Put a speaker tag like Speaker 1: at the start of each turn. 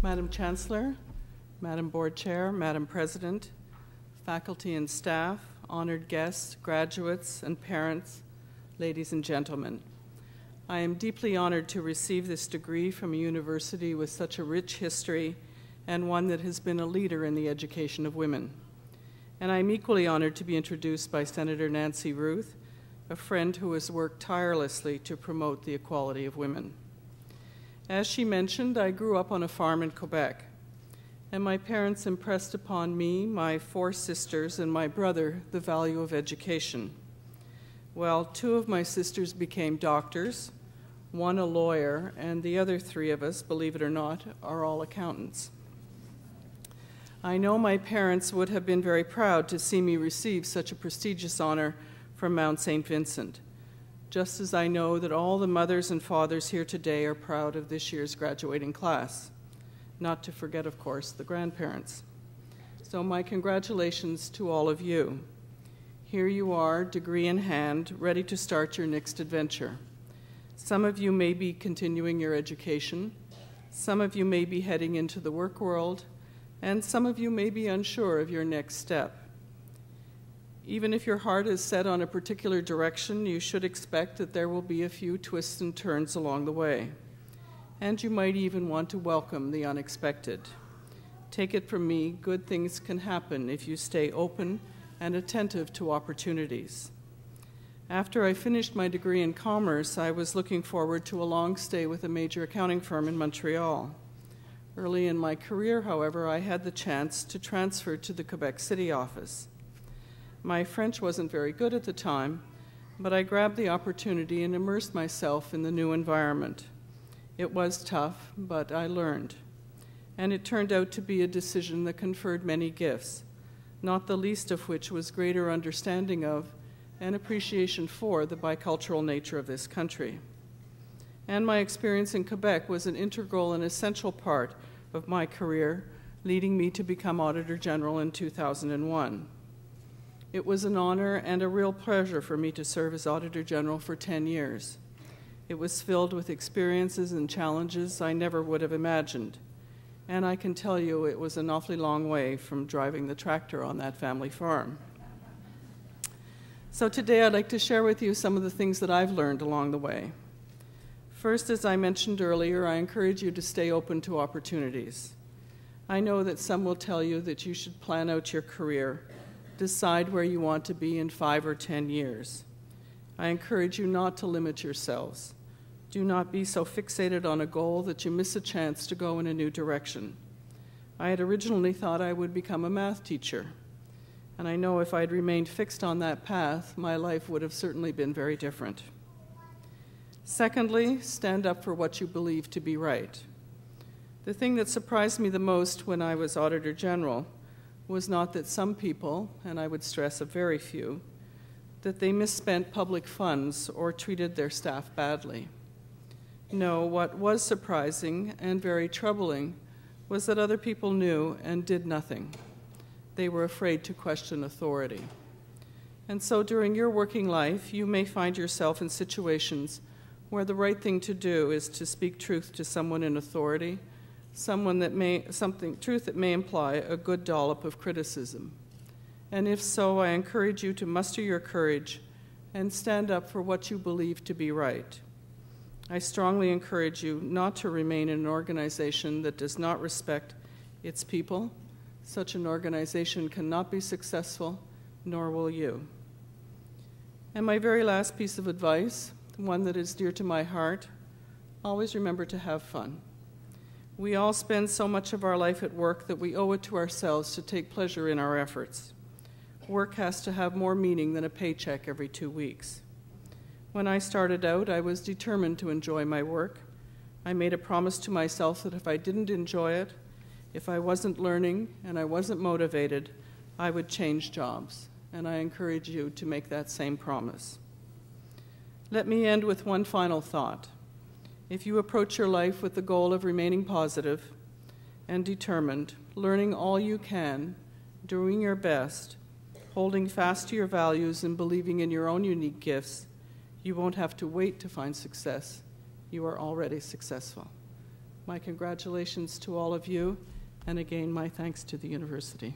Speaker 1: Madam Chancellor, Madam Board Chair, Madam President, faculty and staff, honored guests, graduates, and parents, ladies and gentlemen. I am deeply honored to receive this degree from a university with such a rich history and one that has been a leader in the education of women. And I am equally honored to be introduced by Senator Nancy Ruth, a friend who has worked tirelessly to promote the equality of women. As she mentioned, I grew up on a farm in Quebec, and my parents impressed upon me, my 4 sisters, and my brother the value of education. Well, 2 of my sisters became doctors, 1 a lawyer, and the other 3 of us, believe it or not, are all accountants. I know my parents would have been very proud to see me receive such a prestigious honor from Mount St. Vincent, just as I know that all the mothers and fathers here today are proud of this year's graduating class. Not to forget, of course, the grandparents. So my congratulations to all of you. Here you are, degree in hand, ready to start your next adventure. Some of you may be continuing your education, some of you may be heading into the work world, and some of you may be unsure of your next step. Even if your heart is set on a particular direction, you should expect that there will be a few twists and turns along the way. And you might even want to welcome the unexpected. Take it from me, good things can happen if you stay open and attentive to opportunities. After I finished my degree in commerce, I was looking forward to a long stay with a major accounting firm in Montreal. Early in my career, however, I had the chance to transfer to the Quebec City office. My French wasn't very good at the time, but I grabbed the opportunity and immersed myself in the new environment. It was tough, but I learned. And it turned out to be a decision that conferred many gifts, not the least of which was greater understanding of and appreciation for the bicultural nature of this country. And my experience in Quebec was an integral and essential part of my career, leading me to become Auditor General in 2001. It was an honor and a real pleasure for me to serve as Auditor General for 10 years. It was filled with experiences and challenges I never would have imagined. And I can tell you it was an awfully long way from driving the tractor on that family farm. So today I'd like to share with you some of the things that I've learned along the way. First, as I mentioned earlier, I encourage you to stay open to opportunities. I know that some will tell you that you should plan out your career, decide where you want to be in 5 or 10 years. I encourage you not to limit yourselves. Do not be so fixated on a goal that you miss a chance to go in a new direction. I had originally thought I would become a math teacher, and I know if I'd remained fixed on that path, my life would have certainly been very different. Secondly, stand up for what you believe to be right. The thing that surprised me the most when I was Auditor General was not that some people, and I would stress a very few, that they misspent public funds or treated their staff badly. No, what was surprising and very troubling was that other people knew and did nothing. They were afraid to question authority. And so during your working life, you may find yourself in situations where the right thing to do is to speak truth to someone in authority, truth that may imply a good dollop of criticism. And if so, I encourage you to muster your courage and stand up for what you believe to be right. I strongly encourage you not to remain in an organization that does not respect its people. Such an organization cannot be successful, nor will you. And my very last piece of advice, one that is dear to my heart, always remember to have fun. We all spend so much of our life at work that we owe it to ourselves to take pleasure in our efforts. Work has to have more meaning than a paycheck every 2 weeks. When I started out, I was determined to enjoy my work. I made a promise to myself that if I didn't enjoy it, if I wasn't learning and I wasn't motivated, I would change jobs. And I encourage you to make that same promise. Let me end with one final thought. If you approach your life with the goal of remaining positive and determined, learning all you can, doing your best, holding fast to your values and believing in your own unique gifts, you won't have to wait to find success. You are already successful. My congratulations to all of you, and again, my thanks to the university.